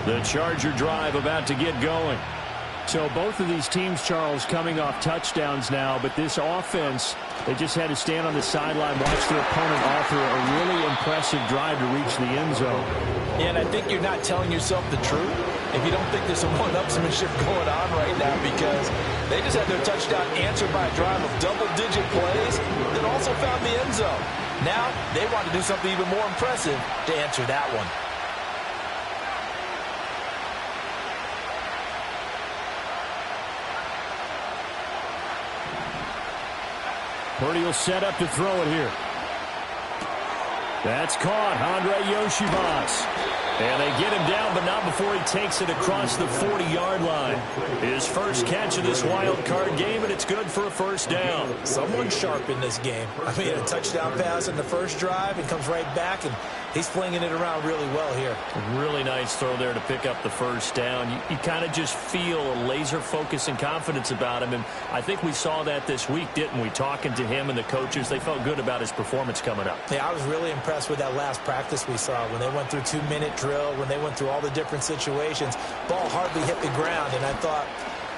The Charger drive about to get going. So both of these teams, Charles, coming off touchdowns now, but this offense, they just had to stand on the sideline, watch their opponent author a really impressive drive to reach the end zone. Yeah, and I think you're not telling yourself the truth if you don't think there's some one-upsmanship going on right now, because they just had their touchdown answered by a drive of double-digit plays that also found the end zone. Now they want to do something even more impressive to answer that one. Purdy will set up to throw it here. That's caught. Andre Yoshibas. And they get him down, but not before he takes it across the 40-yard line. His first catch of this wild card game, and it's good for a first down. Someone sharp in this game. I mean, a touchdown pass in the first drive and comes right back, and he's flinging it around really well here. A really nice throw there to pick up the first down. You kind of just feel a laser focus and confidence about him, and I think we saw that this week, didn't we? Talking to him and the coaches, they felt good about his performance coming up. Yeah, I was really impressed with that last practice we saw when they went through 2-minute drill, when they went through all the different situations. Ball hardly hit the ground, and I thought,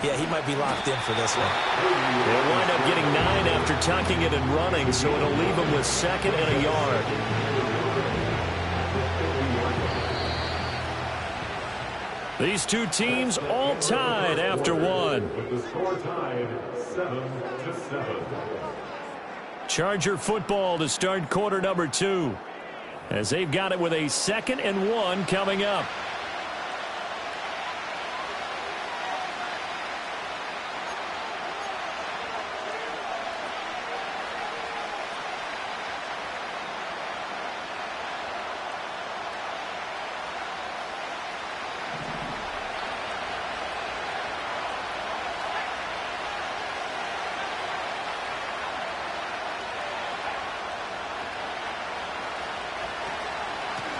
yeah, he might be locked in for this one. They'll wind up getting 9 after tucking it and running, so it'll leave him with 2nd and a yard. These two teams all tied after one. With the score tied 7-7. Charger football to start quarter number 2, as they've got it with a 2nd and 1 coming up.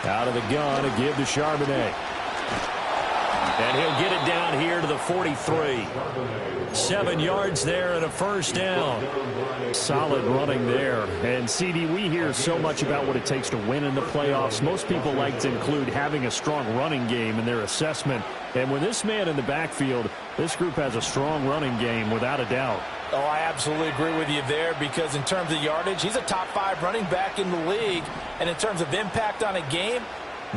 Out of the gun to give to Charbonnet. And he'll get it down here to the 43. 7 yards there and a first down. Solid running there. And, CD, we hear so much about what it takes to win in the playoffs. Most people like to include having a strong running game in their assessment. And with this man in the backfield, this group has a strong running game without a doubt. Oh, I absolutely agree with you there, because in terms of yardage, he's a top 5 running back in the league. And in terms of impact on a game,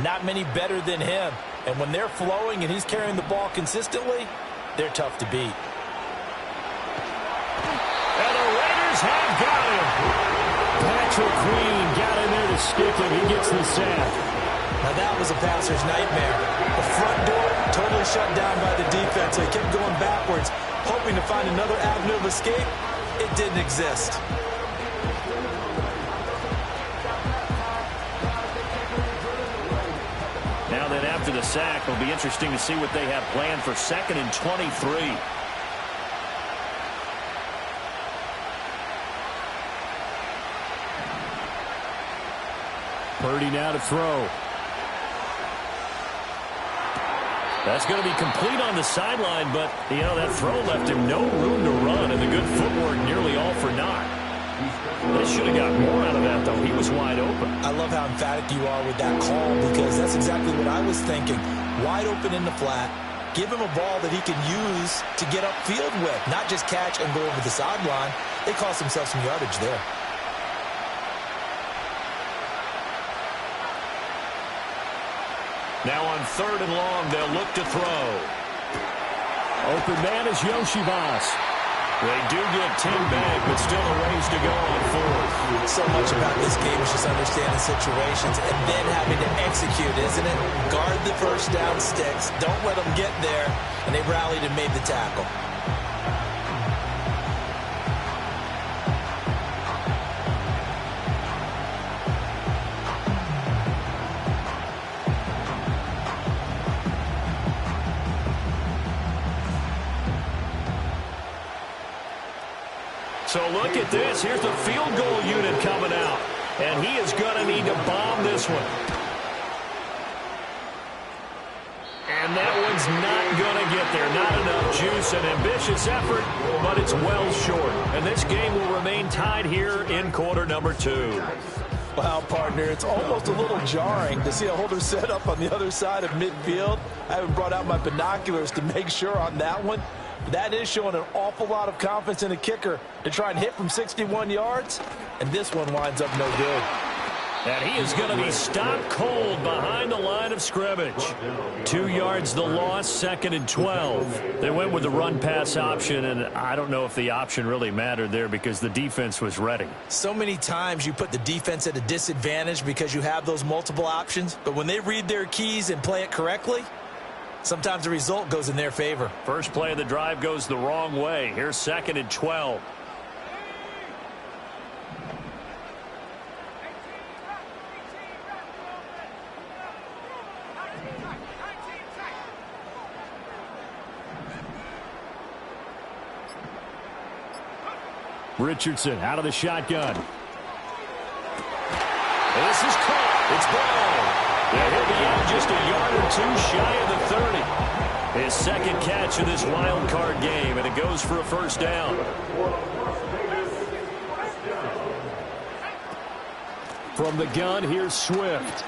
not many better than him. And when they're flowing and he's carrying the ball consistently, they're tough to beat. And the Raiders have got him. Patrick Queen got in there to stick him. He gets the sack. Now that was a passer's nightmare. The front door totally shut down by the defense. They kept going backwards, hoping to find another avenue of escape. It didn't exist. Now that after the sack, it'll be interesting to see what they have planned for 2nd and 23. Purdy now to throw. That's going to be complete on the sideline, but, you know, that throw left him no room to run, and the good footwork nearly all for naught. They should have got more out of that, though. He was wide open. I love how emphatic you are with that call, because that's exactly what I was thinking. Wide open in the flat. Give him a ball that he can use to get upfield with, not just catch and go over the sideline. They cost themselves some yardage there. Now on 3rd and long, they'll look to throw. Open man is Yoshibas. They do get 10 back, but still a ways to go on 4th. So much about this game is just understanding situations and then having to execute, isn't it? Guard the first down sticks. Don't let them get there. And they rallied and made the tackle. So look at this. Here's the field goal unit coming out. And he is going to need to bomb this one. And that one's not going to get there. Not enough juice. An ambitious effort, but it's well short. And this game will remain tied here in quarter number 2. Wow, partner, it's almost a little jarring to see a holder set up on the other side of midfield. I haven't brought out my binoculars to make sure on that one. That is showing an awful lot of confidence in a kicker to try and hit from 61 yards, and this one winds up no good. And he is going to be stopped cold behind the line of scrimmage. 2 yards the loss, 2nd and 12. They went with the run-pass option, and I don't know if the option really mattered there because the defense was ready. So many times you put the defense at a disadvantage because you have those multiple options, but when they read their keys and play it correctly, sometimes the result goes in their favor. First play of the drive goes the wrong way. Here's 2nd and 12. Richardson out of the shotgun. This is caught. It's ball. Yeah, he'll be out just a yard or two shy of the 30. His second catch of this wild card game, and it goes for a first down. From the gun, here's Swift.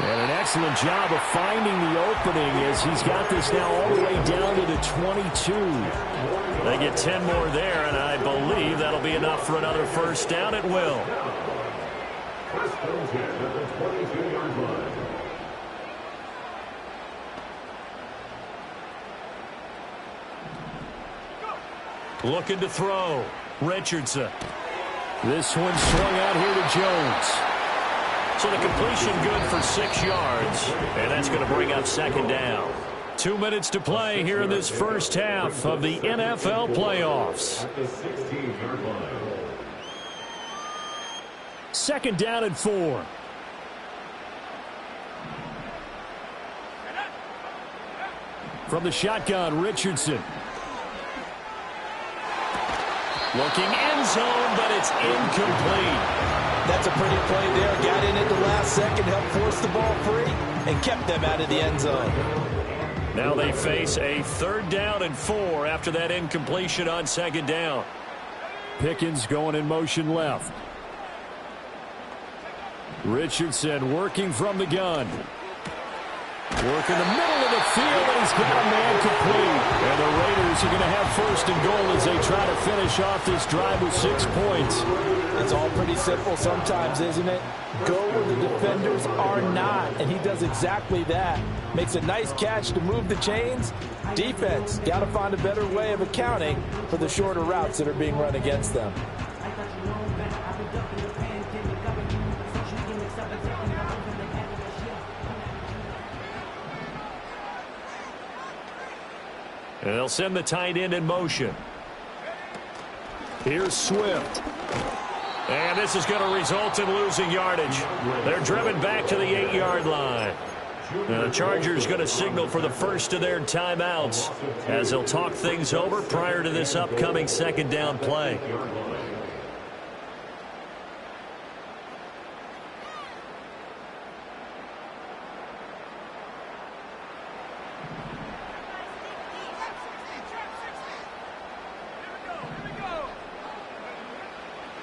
And an excellent job of finding the opening as he's got this now all the way down to the 22. They get 10 more there, and I believe that'll be enough for another first down. It will. Looking to throw. Richardson. This one swung out here to Jones. So the completion good for 6 yards, and that's going to bring up 2nd down. 2 minutes to play here in this first half of the NFL playoffs. 2nd down and 4. From the shotgun, Richardson. Looking end zone, but it's incomplete. That's a pretty play there. Got in at the last second, helped force the ball free, and kept them out of the end zone. Now they face a 3rd down and 4 after that incompletion on 2nd down. Pickens going in motion left. Richardson working from the gun. Working the middle of the field, and he's got a man complete. And the Raiders are going to have 1st and goal as they try to finish off this drive with 6 points. It's all pretty simple sometimes, isn't it? Go where the defenders are not, and he does exactly that. Makes a nice catch to move the chains. Defense, got to find a better way of accounting for the shorter routes that are being run against them. And they'll send the tight end in motion. Here's Swift. And this is going to result in losing yardage. They're driven back to the 8-yard line. The Chargers going to signal for the first of their timeouts as they'll talk things over prior to this upcoming 2nd down play.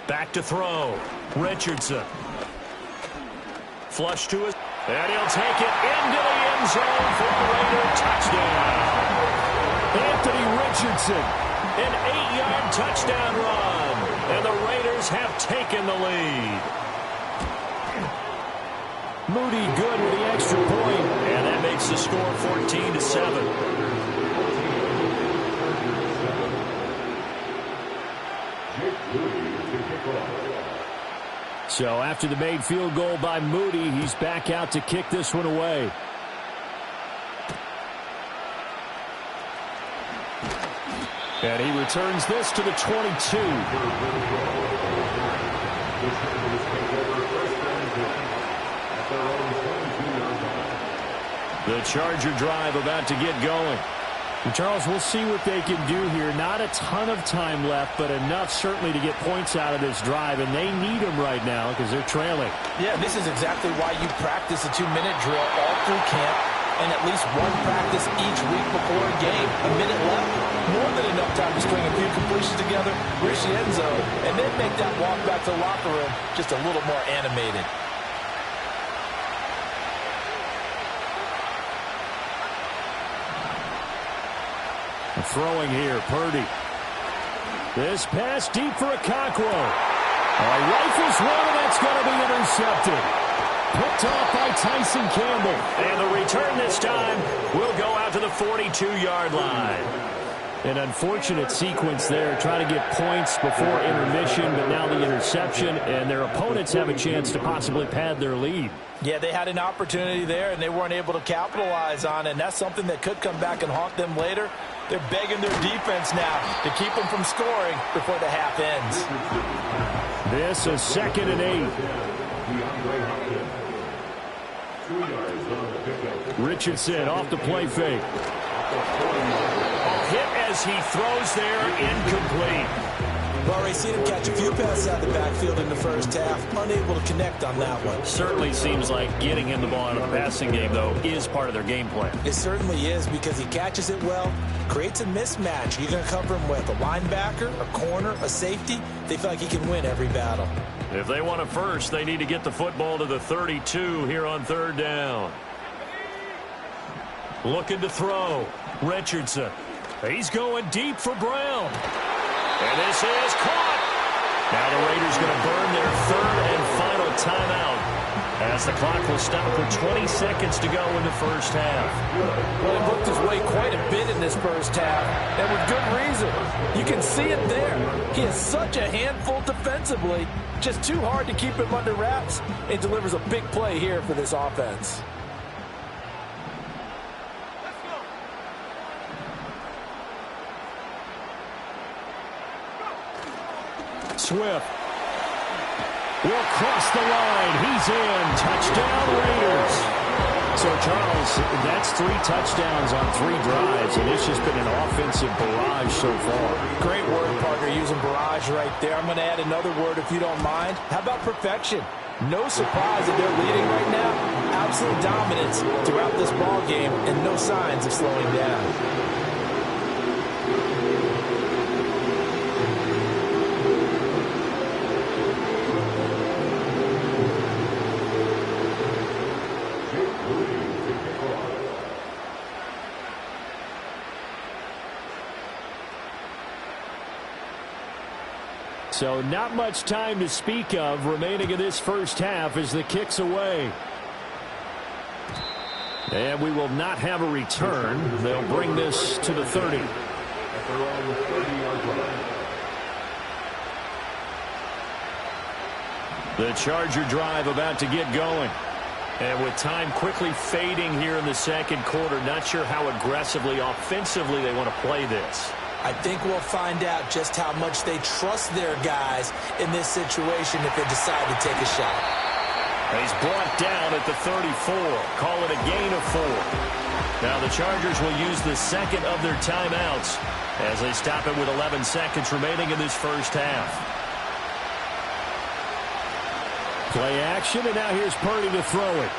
Back to throw. Richardson. Flush to his. And he'll take it into the end zone for a Raider touchdown. Anthony Richardson. An 8-yard touchdown run. And the Raiders have taken the lead. Moody good with the extra point. And that makes the score 14-7. So after the made field goal by Moody, he's back out to kick this one away. And he returns this to the 22. The Charger drive about to get going. And Charles, we'll see what they can do here. Not a ton of time left, but enough certainly to get points out of this drive, and they need them right now because they're trailing. Yeah, this is exactly why you practice a 2-minute drill all through camp. and at least one practice each week before a game. A minute left, more than enough time to string a few completions together, reach the end zone, and then make that walk back to the locker room just a little more animated. Throwing here, Purdy. This pass deep for a Cockrell. Rifles one, and that's going to be intercepted. Picked off by Tyson Campbell. And the return this time will go out to the 42-yard line. An unfortunate sequence there, trying to get points before intermission, but now the interception, and their opponents have a chance to possibly pad their lead. Yeah, they had an opportunity there, and they weren't able to capitalize on it, and that's something that could come back and haunt them later. They're begging their defense now to keep them from scoring before the half ends. This is 2nd and 8. Richardson off the play fake. Hit as he throws there, incomplete. We've already seen him catch a few passes out of the backfield in the first half, unable to connect on that one. Certainly seems like getting him the ball out of the passing game, though, is part of their game plan. It certainly is, because he catches it well, creates a mismatch. You're going to cover him with a linebacker, a corner, a safety. They feel like he can win every battle. If they want it first, they need to get the football to the 32 here on 3rd down. Looking to throw. Richardson. He's going deep for Brown. And this is caught. Now the Raiders going to burn their 3rd and final timeout as the clock will stop with 20 seconds to go in the first half. Well, he booked his way quite a bit in this first half, and with good reason. You can see it there. He is such a handful defensively, just too hard to keep him under wraps, and delivers a big play here for this offense. Swift will cross the line. He's in. Touchdown, Raiders. So, Charles, that's 3 touchdowns on 3 drives, and it's just been an offensive barrage so far. Great word, partner, using barrage right there. I'm going to add another word if you don't mind. How about perfection? No surprise that they're leading right now. Absolute dominance throughout this ball game, and no signs of slowing down. So not much time to speak of remaining in this first half as the kick's away. And we will not have a return. They'll bring this to the 30. The Charger drive about to get going. And with time quickly fading here in the second quarter, not sure how aggressively, offensively they want to play this. I think we'll find out just how much they trust their guys in this situation if they decide to take a shot. He's brought down at the 34. Call it a gain of 4. Now the Chargers will use the second of their timeouts as they stop it with 11 seconds remaining in this first half. Play action, and now here's Purdy to throw it.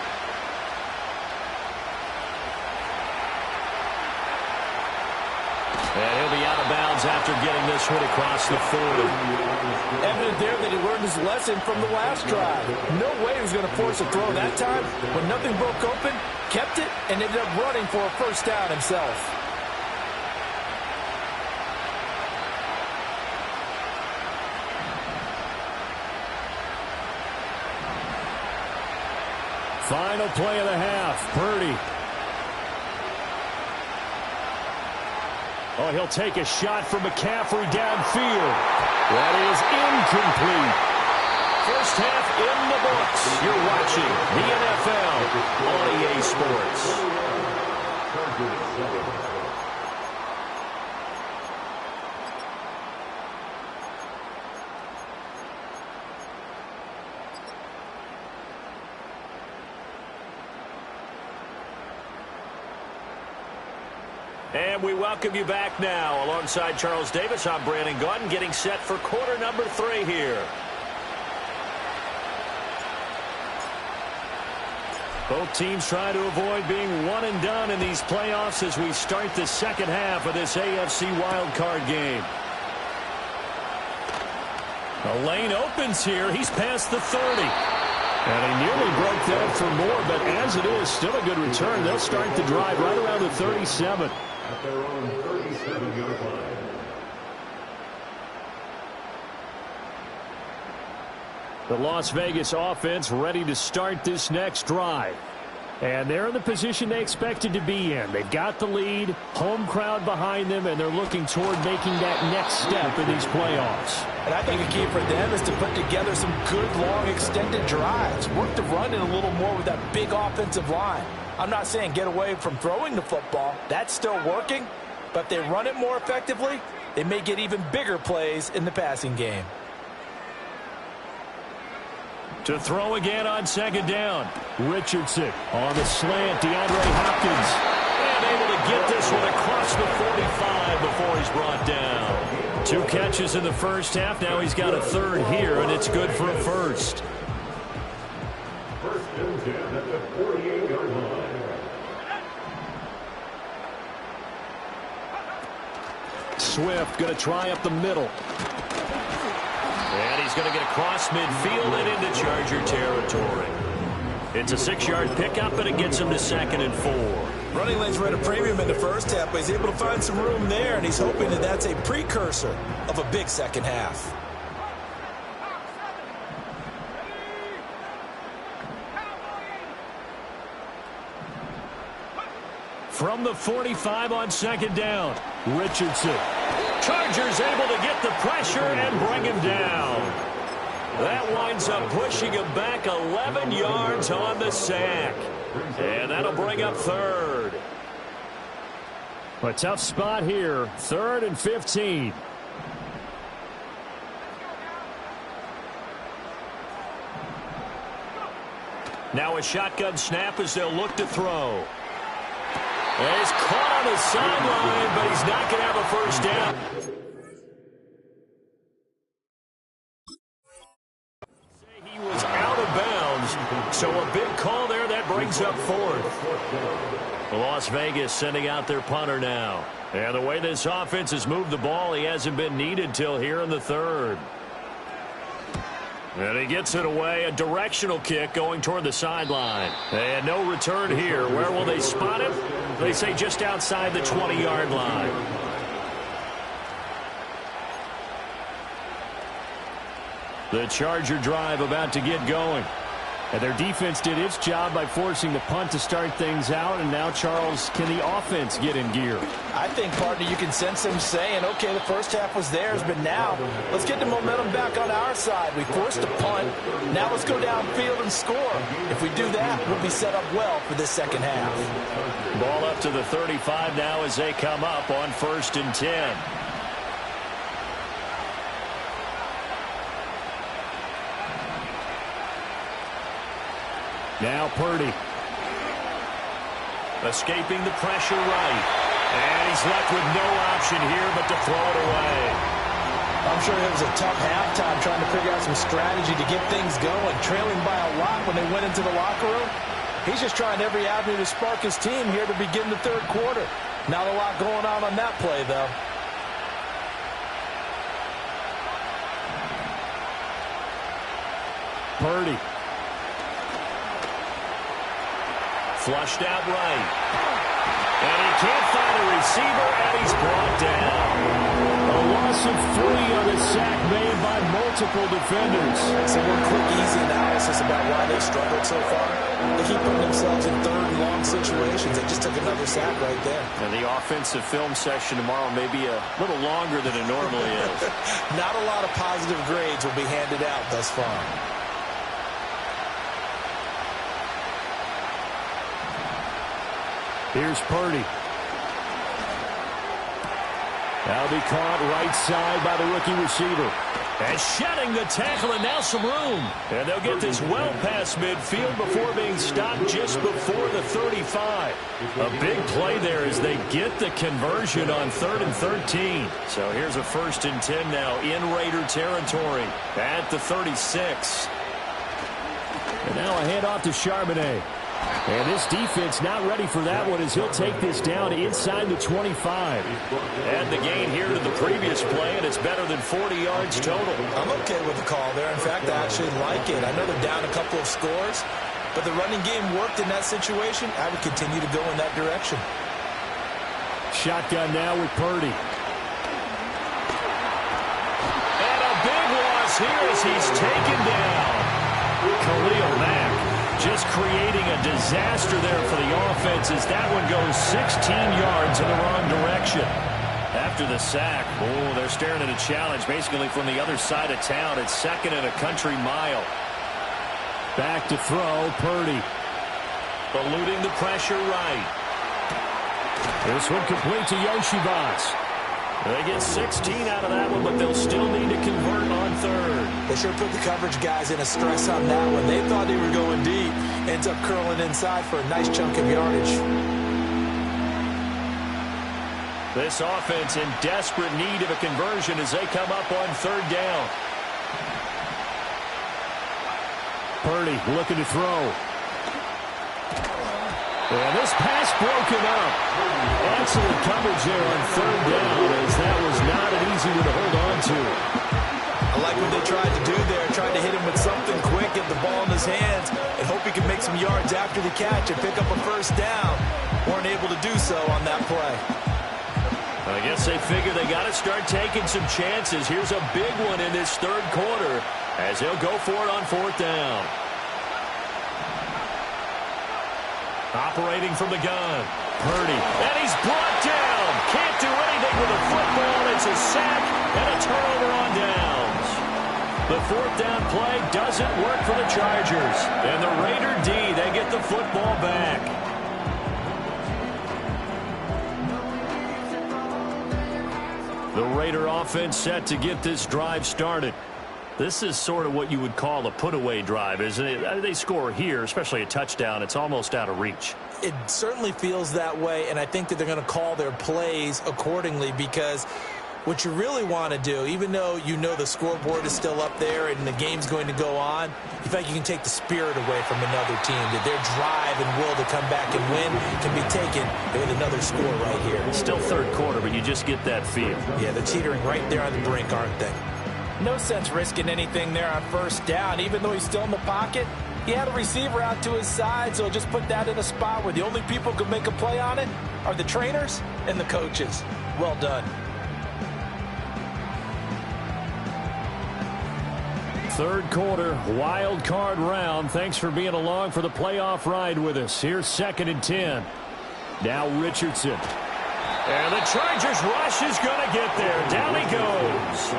And he'll be out of bounds after getting this one across the 40. Evident there that he learned his lesson from the last drive. No way he was going to force a throw that time. When nothing broke open, kept it, and ended up running for a first down himself. Final play of the half, Purdy. Oh, he'll take a shot from McCaffrey downfield. That is incomplete. First half in the books. You're watching the NFL on EA Sports. And we welcome you back now. Alongside Charles Davis, I'm Brandon Gaudin, getting set for quarter number 3 here. Both teams try to avoid being one and done in these playoffs as we start the second half of this AFC wildcard game. The lane opens here. He's past the 30. And he nearly broke that for more, but as it is, still a good return. They'll start the drive right around the 37. At their own 37-yard line. The Las Vegas offense ready to start this next drive. And they're in the position they expected to be in. They've got the lead, home crowd behind them, and they're looking toward making that next step in these playoffs. And I think a key for them is to put together some good, long, extended drives. Work the run in a little more with that big offensive line. I'm not saying get away from throwing the football. That's still working. But if they run it more effectively, they may get even bigger plays in the passing game. To throw again on second down. Richardson on the slant. DeAndre Hopkins. And able to get this one across the 45 before he's brought down. 2 catches in the first half. Now he's got a third here, and it's good for a first. First and 10 at the 48-yard line. Swift going to try up the middle. And he's going to get across midfield and into Charger territory. It's a 6-yard pickup, and it gets him to 2nd and 4. Running lanes were at a premium in the first half, but he's able to find some room there, and he's hoping that that's a precursor of a big second half. From the 45 on second down, Richardson. Chargers able to get the pressure and bring him down. That winds up pushing him back 11 yards on the sack. And that'll bring up third. A tough spot here, 3rd and 15. Now a shotgun snap as they'll look to throw. And he's caught on the sideline, but he's not going to have a first down. He was out of bounds, so a big call there that brings up 4th. Las Vegas sending out their punter now. And the way this offense has moved the ball, he hasn't been needed till here in the 3rd. And he gets it away, a directional kick going toward the sideline. And no return here. Where will they spot him? They say just outside the 20-yard line. The Charger drive about to get going. And their defense did its job by forcing the punt to start things out. And now, Charles, can the offense get in gear? I think, partner, you can sense them saying, okay, the first half was theirs, but now let's get the momentum back on our side. We forced a punt. Now let's go downfield and score. If we do that, we'll be set up well for this second half. Ball up to the 35 now as they come up on 1st and 10. Now Purdy. Escaping the pressure right. And he's left with no option here but to throw it away. I'm sure it was a tough halftime trying to figure out some strategy to get things going. Trailing by a lot when they went into the locker room. He's just trying every avenue to spark his team here to begin the 3rd quarter. Not a lot going on that play, though. Purdy. Flushed out right. And he can't find a receiver, and he's brought down. A loss of 3 on the sack made by multiple defenders. Some more quick, easy analysis about why they struggled so far. They keep putting themselves in 3rd and long situations. They just took another sack right there. And the offensive film session tomorrow may be a little longer than it normally is. Not a lot of positive grades will be handed out thus far. Here's Purdy. That'll be caught right side by the rookie receiver. And shedding the tackle, and now some room. And they'll get this well past midfield before being stopped just before the 35. A big play there as they get the conversion on 3rd and 13. So here's a 1st and 10 now in Raider territory at the 36. And now a handoff to Charbonnet. And this defense not ready for that one as he'll take this down inside the 25. And the gain here to the previous play, and it's better than 40 yards total. I'm okay with the call there. In fact, I actually like it. I know they're down a couple of scores, but the running game worked in that situation. I would continue to go in that direction. Shotgun now with Purdy. And a big loss here as he's taken down. Khalil Mack just creating a disaster there for the offense as that one goes 16 yards in the wrong direction. After the sack, they're staring at a challenge basically from the other side of town. It's second and a country mile. Back to throw, Purdy. Eluding the pressure right. This one complete to Yoshibas. They get 16 out of that one, but they'll still need to convert on third. They sure put the coverage guys in a stress on that one. They thought they were going deep. Ends up curling inside for a nice chunk of yardage. This offense in desperate need of a conversion as they come up on third down. Purdy looking to throw. And this pass broken up. Excellent coverage there on third down as that was not an easy one to hold on to. I like what they tried to do there. Tried to hit him with something quick, get the ball in his hands, and hope he can make some yards after the catch and pick up a first down. Weren't able to do so on that play. I guess they figure they got to start taking some chances. Here's a big one in this third quarter as he'll go for it on fourth down. Operating from the gun, Purdy, and he's brought down. Can't do anything with the football. It's a sack and a turnover on downs. The fourth down play doesn't work for the Chargers. And the Raider D, they get the football back. The Raider offense set to get this drive started. This is sort of what you would call a put-away drive, isn't it? They score here, especially a touchdown. It's almost out of reach. It certainly feels that way, and I think that they're going to call their plays accordingly because what you really want to do, even though you know the scoreboard is still up there and the game's going to go on, you feel like you can take the spirit away from another team, that their drive and will to come back and win can be taken with another score right here. It's still third quarter, but you just get that feel. Yeah, they're teetering right there on the brink, aren't they? No sense risking anything there on first down. Even though he's still in the pocket, he had a receiver out to his side, so just put that in a spot where the only people who can make a play on it are the trainers and the coaches. Well done. Third quarter, wild card round. Thanks for being along for the playoff ride with us. Here's 2nd and 10. Now Richardson. And the Chargers rush is going to get there. Down he goes.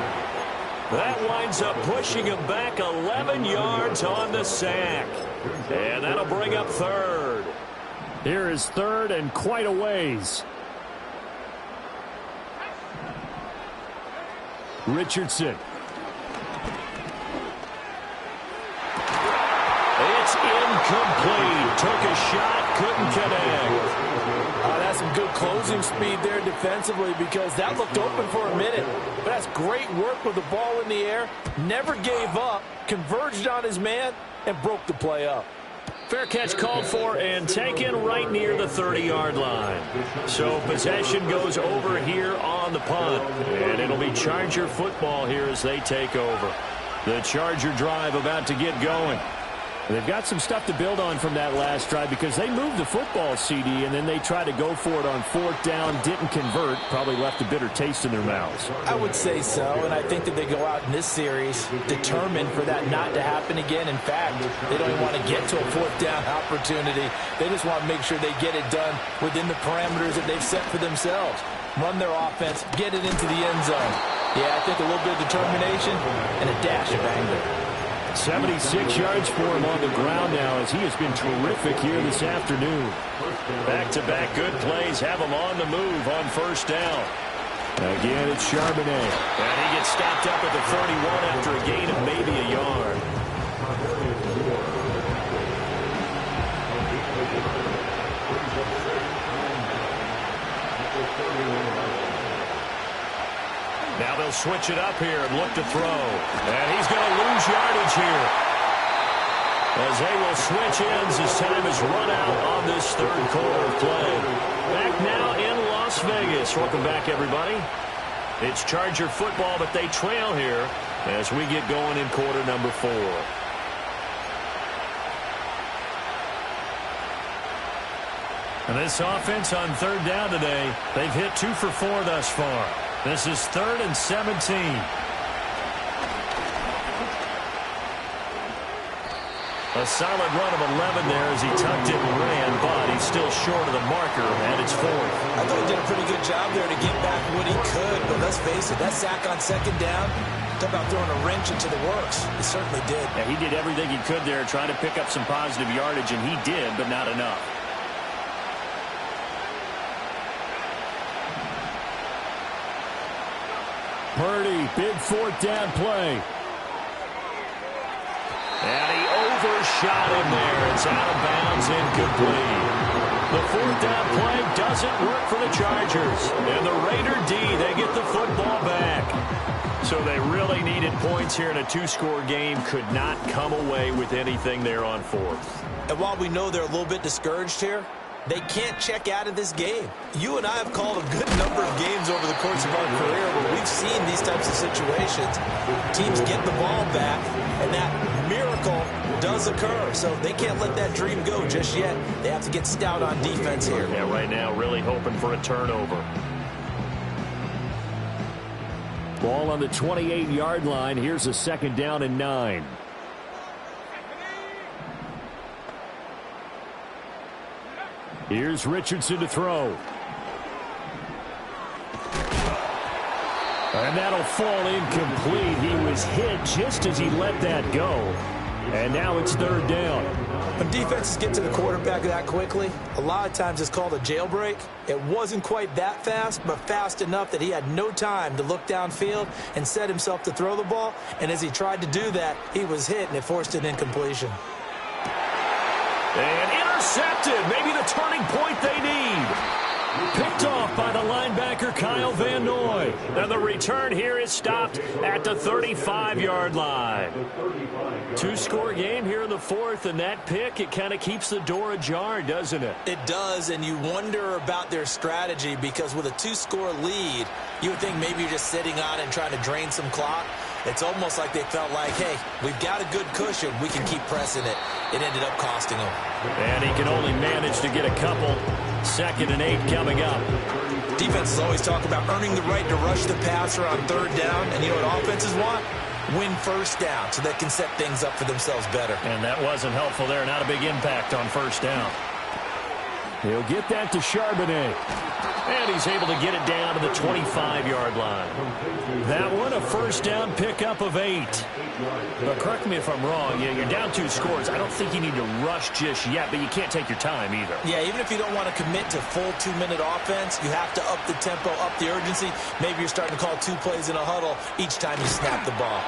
That winds up pushing him back 11 yards on the sack. And that'll bring up third. Here is third and quite a ways. Richardson. It's incomplete. Took a shot, couldn't connect. That's some good closing speed there defensively because that looked open for a minute. But that's great work with the ball in the air. Never gave up, converged on his man, and broke the play up. Fair catch called for and taken right near the 30-yard line. So possession goes over here on the punt. And it'll be Charger football here as they take over. The Charger drive about to get going. They've got some stuff to build on from that last drive because they moved the football, CD, and then they tried to go for it on fourth down, didn't convert, probably left a bitter taste in their mouths. I would say so, and I think that they go out in this series determined for that not to happen again. In fact, they don't even want to get to a fourth down opportunity. They just want to make sure they get it done within the parameters that they've set for themselves. Run their offense, get it into the end zone. Yeah, I think a little bit of determination and a dash of anger. 76 yards for him on the ground now as he has been terrific here this afternoon. Back-to-back good plays have him on the move on first down. Again, it's Charbonnet. And he gets stopped up at the 31 after a gain of maybe a yard. Now they'll switch it up here and look to throw. And he's going to lose yardage here. as they will switch ends as time is run out on this third quarter of play. Back now in Las Vegas. Welcome back, everybody. It's Charger football, but they trail here as we get going in quarter number 4. And this offense on third down today, they've hit 2 for 4 thus far. This is 3rd and 17. A solid run of 11 there as he tucked it and ran, but he's still short of the marker, and it's 4th. I thought he did a pretty good job there to get back what he could, but let's face it, that sack on second down, talk about throwing a wrench into the works. He certainly did. Yeah, he did everything he could there, trying to pick up some positive yardage, and he did, but not enough. Purdy, big 4th down play. And he overshot him there. It's out of bounds, incomplete. The 4th down play doesn't work for the Chargers. And the Raider D, they get the football back. So they really needed points here in a 2-score game. Could not come away with anything there on 4th. And while we know they're a little bit discouraged here, they can't check out of this game. You and I have called a good number of games over the course of our career where we've seen these types of situations. Teams get the ball back, and that miracle does occur. So they can't let that dream go just yet. They have to get stout on defense here. Yeah, right now really hoping for a turnover. Ball on the 28-yard line. Here's a 2nd down and 9. Here's Richardson to throw. And that'll fall incomplete. He was hit just as he let that go. And now it's 3rd down. When defenses get to the quarterback that quickly, a lot of times it's called a jailbreak. It wasn't quite that fast, but fast enough that he had no time to look downfield and set himself to throw the ball. And as he tried to do that, he was hit, and it forced an incompletion. And intercepted. Maybe the turning point they need. Picked off by the linebacker, Kyle Van Noy. And the return here is stopped at the 35-yard line. 2-score game here in the 4th, and that pick, it kind of keeps the door ajar, doesn't it? It does, and you wonder about their strategy because with a 2-score lead, you would think maybe you're just sitting on it and trying to drain some clock. It's almost like they felt like, hey, we've got a good cushion. We can keep pressing it. It ended up costing them. And he can only manage to get a couple. 2nd and 8 coming up. Defenses always talk about earning the right to rush the passer on 3rd down. And you know what offenses want? Win 1st down so they can set things up for themselves better. And that wasn't helpful there. Not a big impact on 1st down. He'll get that to Charbonnet. And he's able to get it down to the 25-yard line. That one, a 1st down pickup of 8. But correct me if I'm wrong, you're down 2 scores. I don't think you need to rush just yet, but you can't take your time either. Yeah, even if you don't want to commit to full 2-minute offense, you have to up the tempo, up the urgency. Maybe you're starting to call 2 plays in a huddle each time you snap the ball.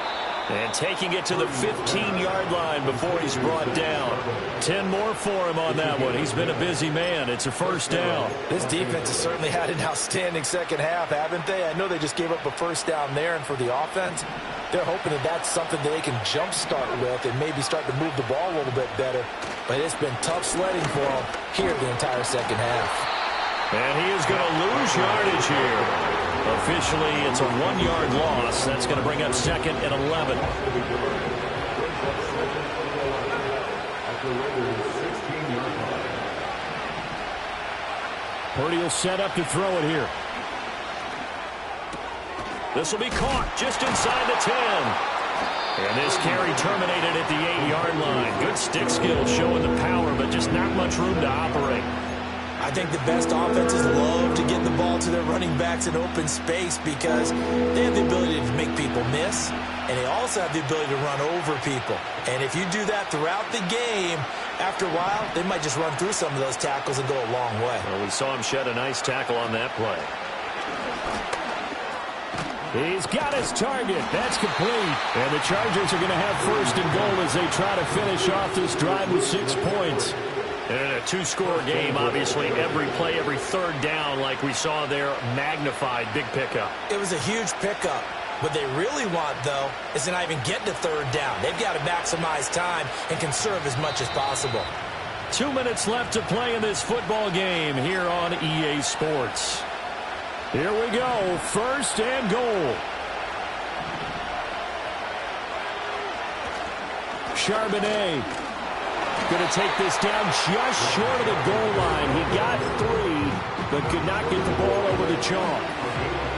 And taking it to the 15-yard line before he's brought down. 10 more for him on that one. He's been a busy man. It's a 1st down. This defense has certainly had an outstanding second half, haven't they? I know they just gave up a 1st down there, and for the offense, they're hoping that that's something that they can jumpstart with and maybe start to move the ball a little bit better. But it's been tough sledding for them here the entire second half. And he is going to lose yardage here. Officially, it's a 1-yard loss. That's going to bring up 2nd and 11. Purdy will set up to throw it here. This will be caught just inside the 10. And this carry terminated at the 8-yard line. Good stick skill showing the power, but just not much room to operate. I think the best offenses love to get the ball to their running backs in open space because they have the ability to make people miss, and they also have the ability to run over people. And if you do that throughout the game, after a while, they might just run through some of those tackles and go a long way. Well, we saw him shed a nice tackle on that play. He's got his target. That's complete. And the Chargers are going to have 1st and goal as they try to finish off this drive with 6 points. And in a 2-score game, obviously, every play, every 3rd down, like we saw there, magnified, big pickup. It was a huge pickup. What they really want, though, is to not even get to third down. They've got to maximize time and conserve as much as possible. 2 minutes left to play in this football game here on EA Sports. Here we go, 1st and goal. Charbonnet going to take this down just short of the goal line. He got 3, but could not get the ball over the chalk.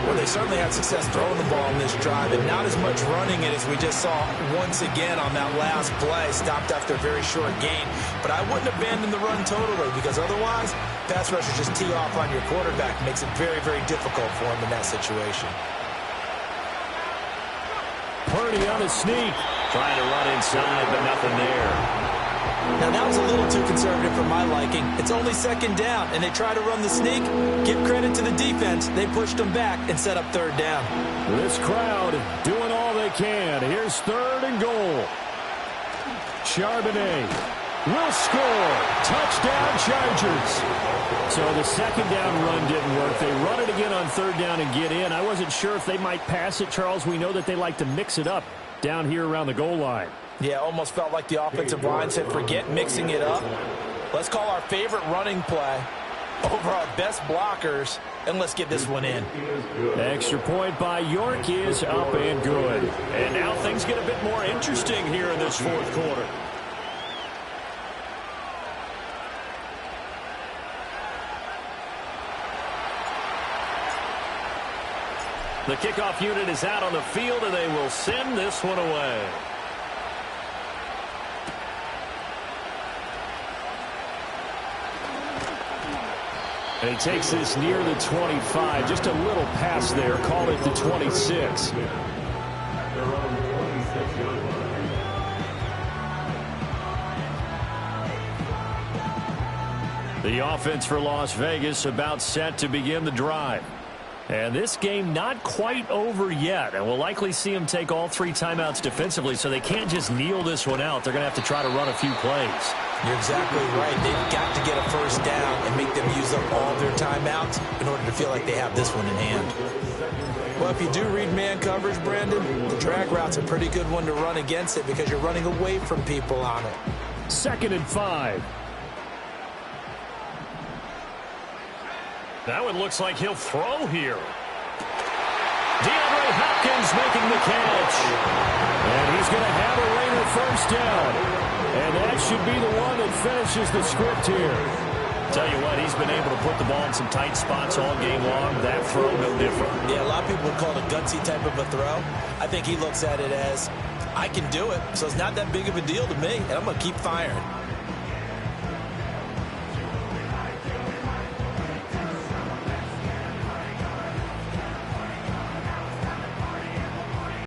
Well, they certainly had success throwing the ball in this drive, and not as much running it as we just saw once again on that last play. Stopped after a very short gain. But I wouldn't abandon the run totally, because otherwise, pass rushers just tee off on your quarterback. Makes it very, very difficult for him in that situation. Purdy on a sneak. Trying to run inside, but nothing there. Now, that was a little too conservative for my liking. It's only 2nd down, and they try to run the sneak. Give credit to the defense. They pushed them back and set up 3rd down. This crowd doing all they can. Here's 3rd and goal. Charbonnet will score. Touchdown, Chargers. So the 2nd down run didn't work. They run it again on 3rd down and get in. I wasn't sure if they might pass it, Charles. We know that they like to mix it up down here around the goal line. Yeah, almost felt like the offensive line said, forget mixing it up. Let's call our favorite running play over our best blockers, and let's get this one in. Extra point by York is up and good. And now things get a bit more interesting here in this 4th quarter. The kickoff unit is out on the field, and they will send this one away. And he takes this near the 25. Just a little pass there. Call it the 26. The offense for Las Vegas about set to begin the drive. And this game not quite over yet. And we'll likely see them take all 3 timeouts defensively, so they can't just kneel this one out. They're going to have to try to run a few plays. You're exactly right. They've got to get a 1st down and make them use up all their timeouts in order to feel like they have this one in hand. Well, if you do read man coverage, Brandon, the drag route's a pretty good one to run against it because you're running away from people on it. 2nd and 5. That one looks like he'll throw here. DeAndre Hopkins making the catch. And he's going to have a Raider 1st down. And that should be the one that finishes the script here. Tell you what, he's been able to put the ball in some tight spots all game long. That throw, no different. Yeah, a lot of people would call it a gutsy type of a throw. I think he looks at it as, I can do it, so it's not that big of a deal to me, and I'm going to keep firing.